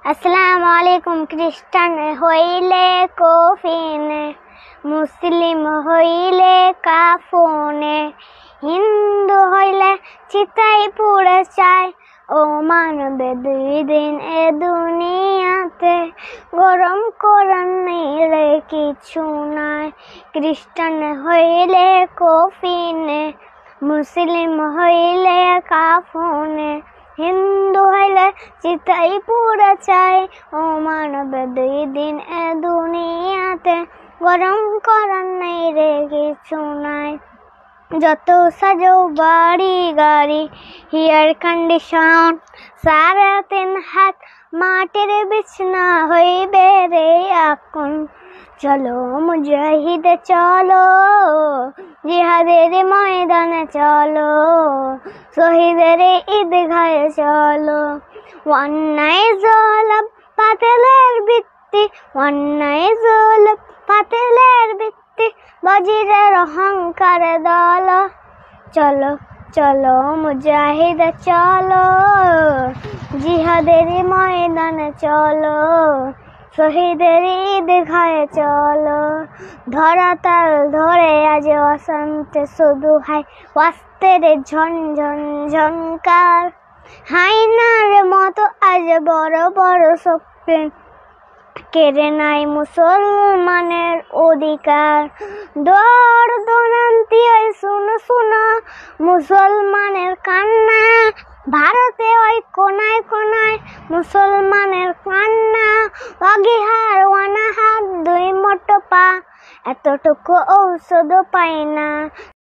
আসসালামু আলাইকুম। খ্রিস্টান হইলে কফিনে, মুসলিম হইলে কাফনে, হিন্দু হইলে চিতাই পুড়ে চায়। ও মানবে দুই দিন এ দুনিয়াতে, গরম করার নেই কিছু নাই। খ্রিস্টান হইলে কফিনে, মুসলিম হইলে কাফনে, হিন্দু হইলে চিতাই পুড়ে চাই। ও মানবে দুই দিন এ দুনিয়াতে, গরম করার নেই কিছু নাই। যত সাজো বাড়ি গাড়ি, এয়ার কন্ডিশন, 3.5 হাত মাটির বিছনা হইবে রে এখন। চলো মুজাহিদ চলো, জিহাদের ময়দানে চলো, শহীদের ঈদগাহে চলো। অন্যায় জুলুম বাতিলের ভিত্তি, অন্যায় জুলুম বাতিলের ভিত্তি, বাজিরের অহংকার দল। চলো চলো মুজাহিদ চলো, জিহাদের ময়দানে চলো, শহীদের ঈদগাহে চলো। ধরাতাল ধরে আজ অশান্তি শুধু হাই, অস্ত্রের ঝনঝন ঝংকার। হাইনার মতো আজ বড় বড় শক্তি কেড়ে নাই মুসলমানের অধিকার। দৌড় দৌড়ান্তি ওই শুনো শুনো মুসলমানের কান্না, ভারতে ওই কোনায় কোনায় মুসলমানের কান্না। অগিহার অনাহার দুই মোটো পা, এতটুকু ঔষধ পায় না।